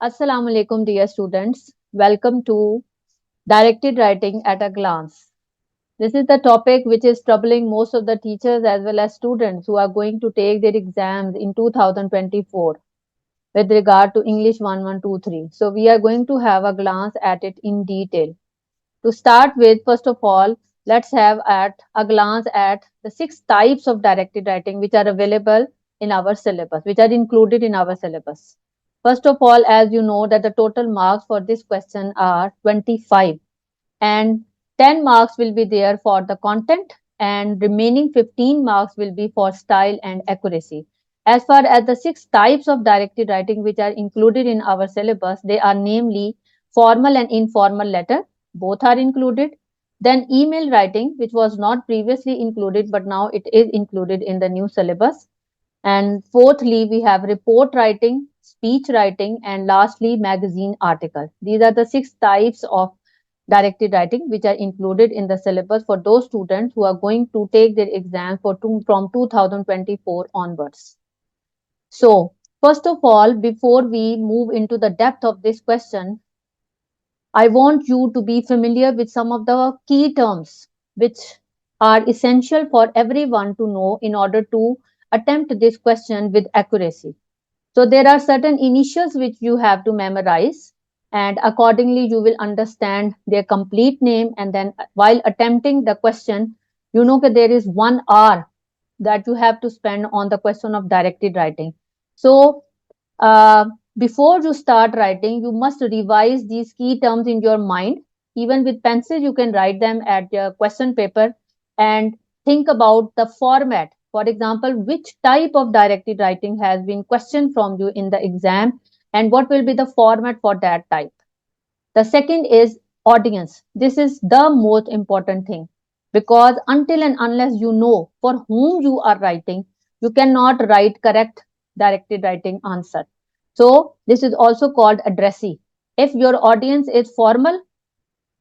Assalamu alaikum, dear students. Welcome to Directed Writing at a Glance. This is the topic which is troubling most of the teachers as well as students who are going to take their exams in 2024 with regard to English 1123. So, we are going to have a glance at it in detail. To start with, first of all, let's have at a glance at the six types of directed writing which are available in our syllabus, which are included in our syllabus. First of all, as you know that the total marks for this question are 25 and 10 marks will be there for the content and remaining 15 marks will be for style and accuracy. As far as the six types of directed writing which are included in our syllabus, they are namely formal and informal letter, both are included. Then email writing, which was not previously included but now it is included in the new syllabus. And fourthly, we have report writing, speech writing, and lastly, magazine article. These are the six types of directed writing which are included in the syllabus for those students who are going to take their exam from 2024 onwards. So, first of all, before we move into the depth of this question, I want you to be familiar with some of the key terms which are essential for everyone to know in order to attempt this question with accuracy. So there are certain initials which you have to memorize, and accordingly you will understand their complete name. And then while attempting the question, you know that there is 1 hour that you have to spend on the question of directed writing. So uh, before you start writing, you must revise these key terms in your mind. Even with pencil, you can write them at your question paper and think about the format. For example, which type of directed writing has been questioned from you in the exam and what will be the format for that type. The second is audience. This is the most important thing because until and unless you know for whom you are writing, you cannot write correct directed writing answer. So this is also called addressee. If your audience is formal,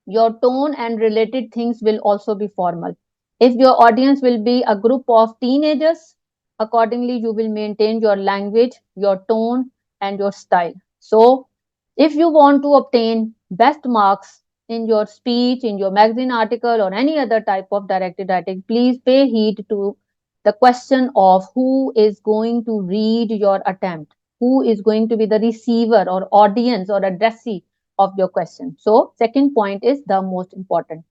your tone and related things will also be formal. If your audience will be a group of teenagers, accordingly you will maintain your language, your tone, and your style. So, if you want to obtain best marks in your speech, in your magazine article, or any other type of directed writing, please pay heed to the question of who is going to read your attempt, who is going to be the receiver or audience or addressee of your question. So, second point is the most important.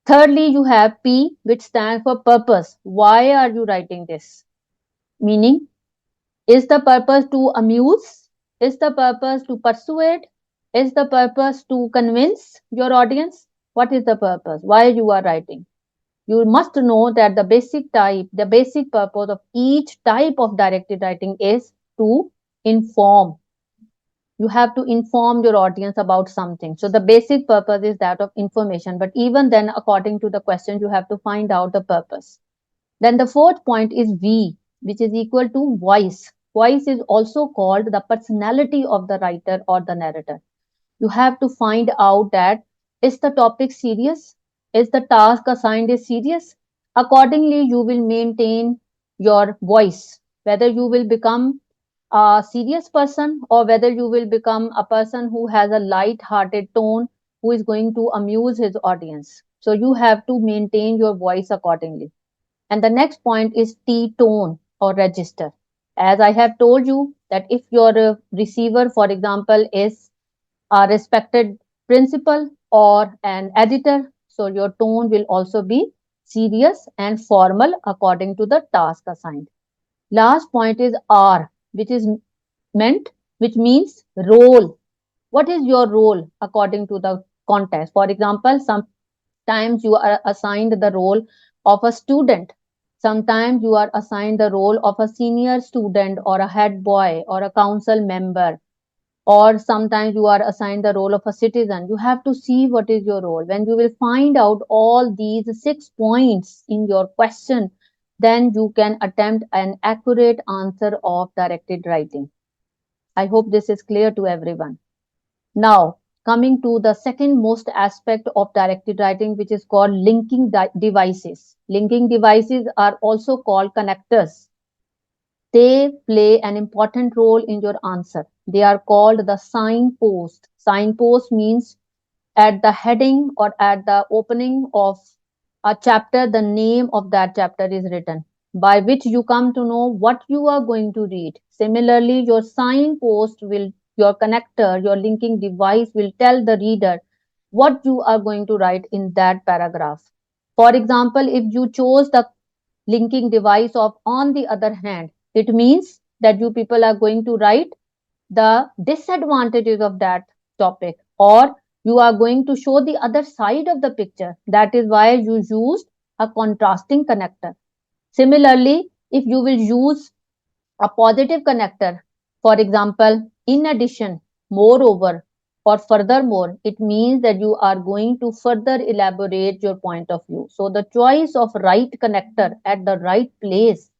Thirdly, you have P, which stands for purpose. Why are you writing this? Meaning, is the purpose to amuse? Is the purpose to persuade? Is the purpose to convince your audience? What is the purpose? Why you are writing? You must know that the basic purpose of each type of directed writing is to inform. You have to inform your audience about something. So the basic purpose is that of information. But even then, according to the question, you have to find out the purpose. Then the fourth point is V, which is equal to voice. Voice is also called the personality of the writer or the narrator. You have to find out that is the topic serious? Is the task assigned is serious? Accordingly, you will maintain your voice, whether you will become a serious person or whether you will become a person who has a light-hearted tone who is going to amuse his audience. So you have to maintain your voice accordingly. And the next point is T tone or register. As I have told you that if your receiver, for example, is a respected principal or an editor, so your tone will also be serious and formal according to the task assigned. Last point is R, which is meant, which means role. What is your role according to the context? For example, sometimes you are assigned the role of a student. Sometimes you are assigned the role of a senior student or a head boy or a council member, or sometimes you are assigned the role of a citizen. You have to see what is your role. When you will find out all these 6 points in your question, then you can attempt an accurate answer of directed writing. I hope this is clear to everyone. Now, coming to the second most aspect of directed writing, which is called linking devices. Linking devices are also called connectors. They play an important role in your answer. They are called the signpost. Signpost means at the heading or at the opening of a chapter, the name of that chapter is written, by which you come to know what you are going to read. Similarly, your signpost will, your connector, your linking device will tell the reader what you are going to write in that paragraph. For example, if you chose the linking device of on the other hand, it means that you people are going to write the disadvantages of that topic, or you are going to show the other side of the picture. That is why you used a contrasting connector. Similarly, if you will use a positive connector, for example, in addition, moreover, or furthermore, it means that you are going to further elaborate your point of view. So the choice of right connector at the right place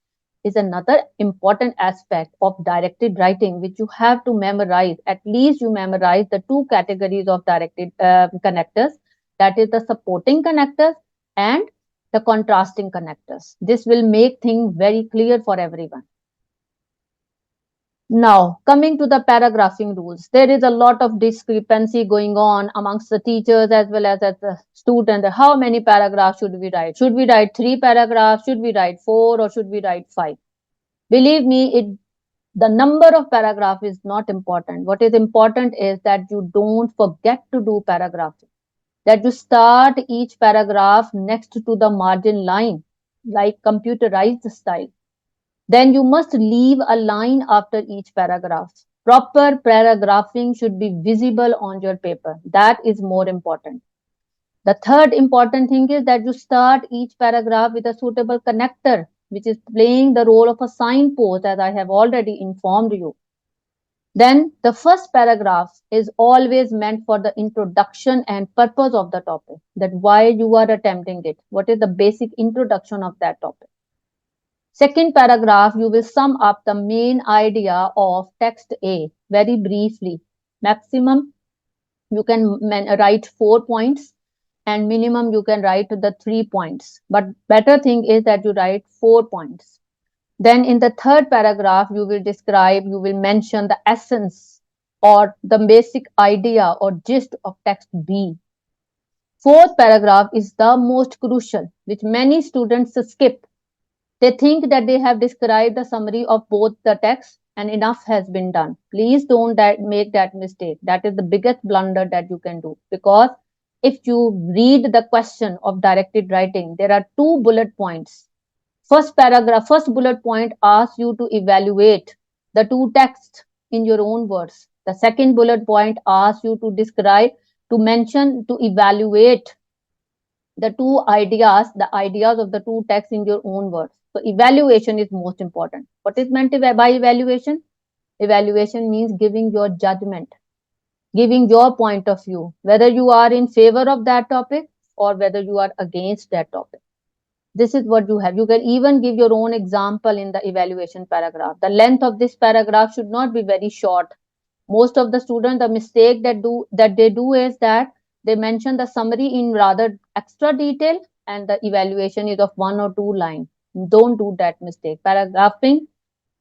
is another important aspect of directed writing, which you have to memorize. At least you memorize the two categories of directed connectors, that is the supporting connectors and the contrasting connectors. This will make things very clear for everyone. Now, coming to the paragraphing rules, there is a lot of discrepancy going on amongst the teachers as well as the students. How many paragraphs should we write? Should we write 3 paragraphs? Should we write 4? Or should we write 5? Believe me, the number of paragraph is not important. What is important is that you don't forget to do paragraphs. That you start each paragraph next to the margin line, like computerized style. Then you must leave a line after each paragraph. Proper paragraphing should be visible on your paper. That is more important. The third important thing is that you start each paragraph with a suitable connector, which is playing the role of a signpost, as I have already informed you. Then the first paragraph is always meant for the introduction and purpose of the topic, that why you are attempting it, what is the basic introduction of that topic. Second paragraph, you will sum up the main idea of text A very briefly. Maximum, you can write 4 points, and minimum, you can write the 3 points. But better thing is that you write 4 points. Then in the third paragraph, you will describe, you will mention the essence or the basic idea or gist of text B. Fourth paragraph is the most crucial, which many students skip. They think that they have described the summary of both the text and enough has been done. Please don't make that mistake. That is the biggest blunder that you can do. Because if you read the question of directed writing, there are 2 bullet points. First paragraph, first bullet point asks you to evaluate the two texts in your own words. The second bullet point asks you to describe, to mention, to evaluate the ideas of the two texts in your own words. So evaluation is most important. What is meant by evaluation? Evaluation means giving your judgment, giving your point of view, whether you are in favor of that topic or whether you are against that topic. This is what you have. You can even give your own example in the evaluation paragraph. The length of this paragraph should not be very short. Most of the students, the mistake that they do is that they mention the summary in rather extra detail and the evaluation is of 1 or 2 lines. Don't do that mistake. Paragraphing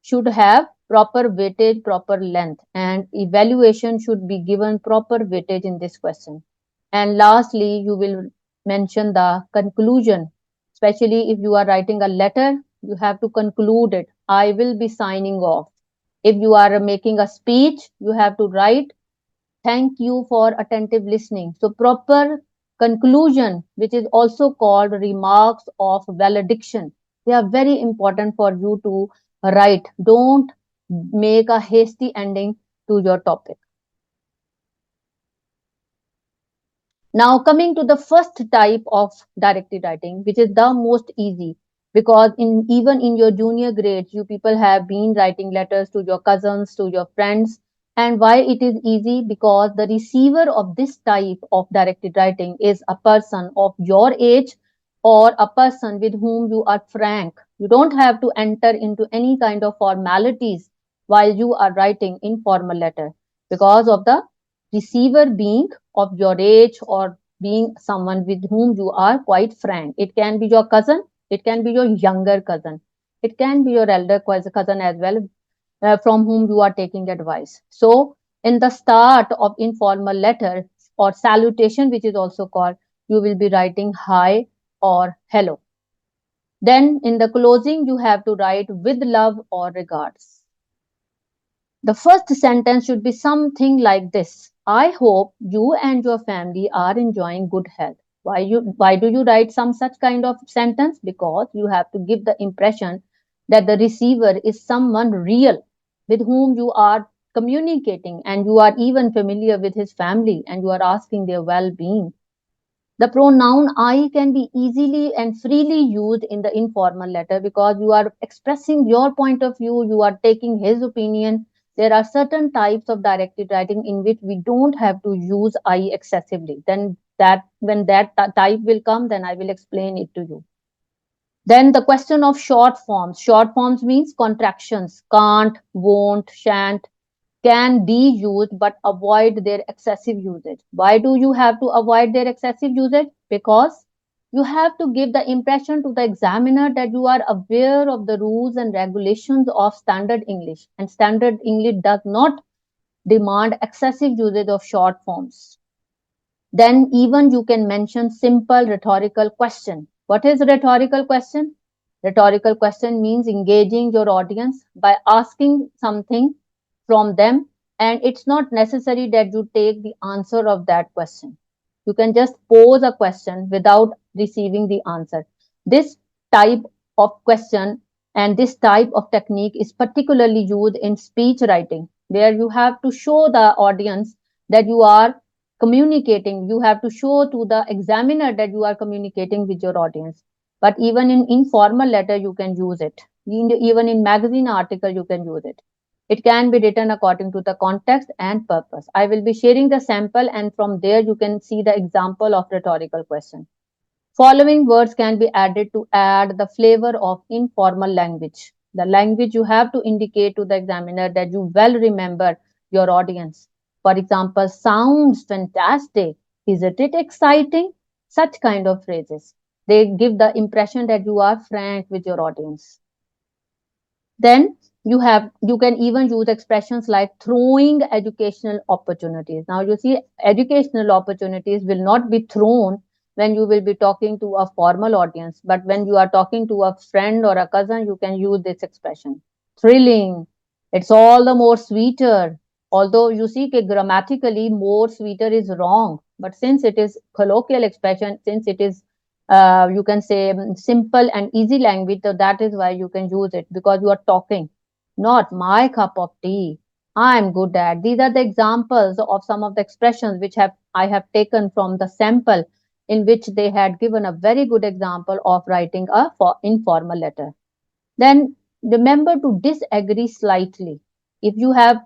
should have proper weightage, proper length, and evaluation should be given proper weightage in this question. And lastly, you will mention the conclusion. Especially if you are writing a letter, you have to conclude it. I will be signing off. If you are making a speech, you have to write, thank you for attentive listening. So proper conclusion, which is also called remarks of valediction, they are very important for you to write. Don't make a hasty ending to your topic. Now coming to the first type of directed writing, which is the most easy, because even in your junior grades, you people have been writing letters to your cousins, to your friends. And why it is easy? Because the receiver of this type of directed writing is a person of your age or a person with whom you are frank. You don't have to enter into any kind of formalities while you are writing informal letter because of the receiver being of your age or being someone with whom you are quite frank. It can be your cousin, it can be your younger cousin. It can be your elder cousin as well, from whom you are taking advice. So, in the start of informal letter or salutation, which is also called, you will be writing hi or hello. Then, in the closing, you have to write with love or regards. The first sentence should be something like this: I hope you and your family are enjoying good health. Why do you write some such kind of sentence? Because you have to give the impression that the receiver is someone real with whom you are communicating, and you are even familiar with his family and you are asking their well-being. The pronoun I can be easily and freely used in the informal letter because you are expressing your point of view, you are taking his opinion. There are certain types of directed writing in which we don't have to use I excessively. Then that when that type will come, then I will explain it to you. Then the question of short forms. Short forms means contractions: can't, won't, shan't, can be used, but avoid their excessive usage. Why do you have to avoid their excessive usage? Because you have to give the impression to the examiner that you are aware of the rules and regulations of standard English, and standard English does not demand excessive usage of short forms. Then even you can mention simple rhetorical question. What is rhetorical question? Rhetorical question means engaging your audience by asking something from them, and it's not necessary that you take the answer of that question. You can just pose a question without receiving the answer. This type of question and this type of technique is particularly used in speech writing, where you have to show the audience that you are communicating. You have to show to the examiner that you are communicating with your audience. But even in informal letter, you can use it. Even in magazine article, you can use it. It can be written according to the context and purpose. I will be sharing the sample, and from there you can see the example of rhetorical question. Following words can be added to add the flavor of informal language. The language you have to indicate to the examiner that you well remember your audience. For example, sounds fantastic. Isn't it exciting? Such kind of phrases. They give the impression that you are frank with your audience. Then you can even use expressions like throwing educational opportunities. Now you see, educational opportunities will not be thrown when you will be talking to a formal audience, but when you are talking to a friend or a cousin, you can use this expression. Thrilling. It's all the more sweeter. Although you see grammatically more sweeter is wrong, but since it is colloquial expression, since it is you can say simple and easy language, so that is why you can use it, because you are talking. Not my cup of tea, I'm good at. These are the examples of some of the expressions which have I have taken from the sample, in which they had given a very good example of writing a informal letter. Then remember to disagree slightly. If you have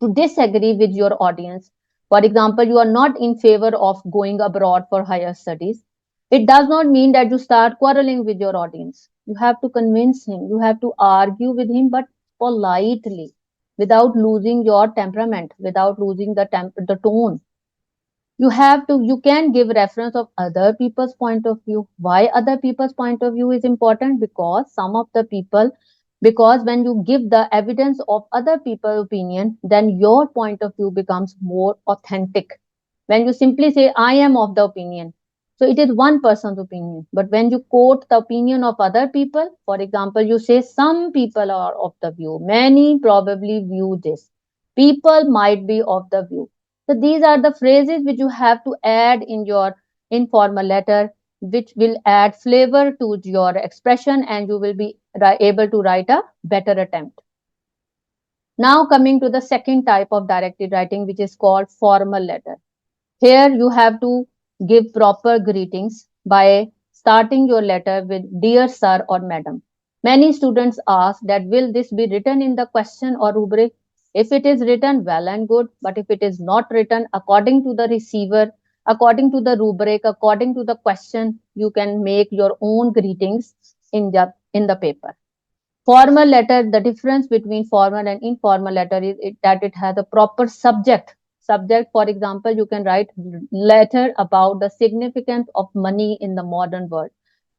to disagree with your audience, for example, you are not in favor of going abroad for higher studies, it does not mean that you start quarreling with your audience. You have to convince him, you have to argue with him, but politely, without losing your temperament, without losing the tone. You can give reference of other people's point of view. Why other people's point of view is important? Because some of the people, because when you give the evidence of other people's opinion, then your point of view becomes more authentic. When you simply say I am of the opinion, so it is one person's opinion. But when you quote the opinion of other people, for example, you say some people are of the view, many probably view this, people might be of the view. So these are the phrases which you have to add in your informal letter, which will add flavor to your expression, and you will be able to write a better attempt. Now coming to the second type of directed writing, which is called formal letter. Here you have to give proper greetings by starting your letter with dear sir or madam. Many students ask that will this be written in the question or rubric? If it is written, well and good, but if it is not written according to the receiver, according to the rubric, according to the question, you can make your own greetings in the paper. Formal letter, the difference between formal and informal letter is that it has a proper subject. Subject, for example, you can write letter about the significance of money in the modern world.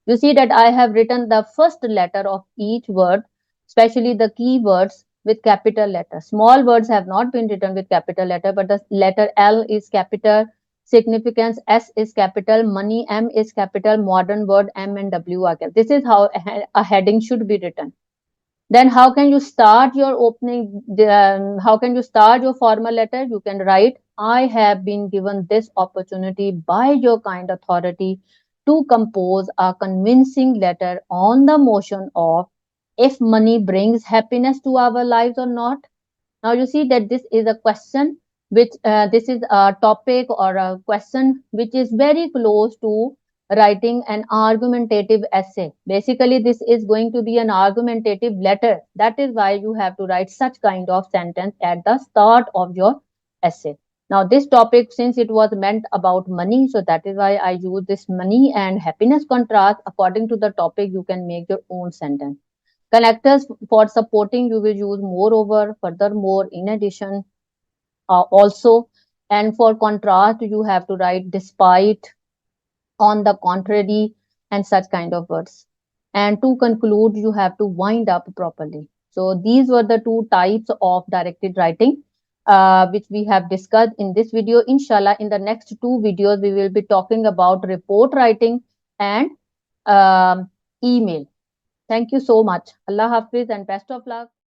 You see that I have written the first letter of each word, especially the key words, with capital letter. Small words have not been written with capital letter, but the letter L is capital, significance S is capital, money M is capital, modern word M and W are capital. This is how a heading should be written. Then how can you start your opening, how can you start your formal letter? You can write, I have been given this opportunity by your kind authority to compose a convincing letter on the motion of if money brings happiness to our lives or not. Now you see that this is a question which this is a topic or a question which is very close to writing an argumentative essay. Basically, this is going to be an argumentative letter. That is why you have to write such kind of sentence at the start of your essay. Now, this topic, since it was meant about money, so that is why I use this money and happiness contrast. According to the topic, you can make your own sentence. Connectors for supporting you will use moreover, furthermore, in addition, also. And for contrast, you have to write despite, on the contrary, and such kind of words. And to conclude, you have to wind up properly. So these were the two types of directed writing which we have discussed in this video. Inshallah, in the next two videos, we will be talking about report writing and email. Thank you so much. Allah Hafiz and best of luck.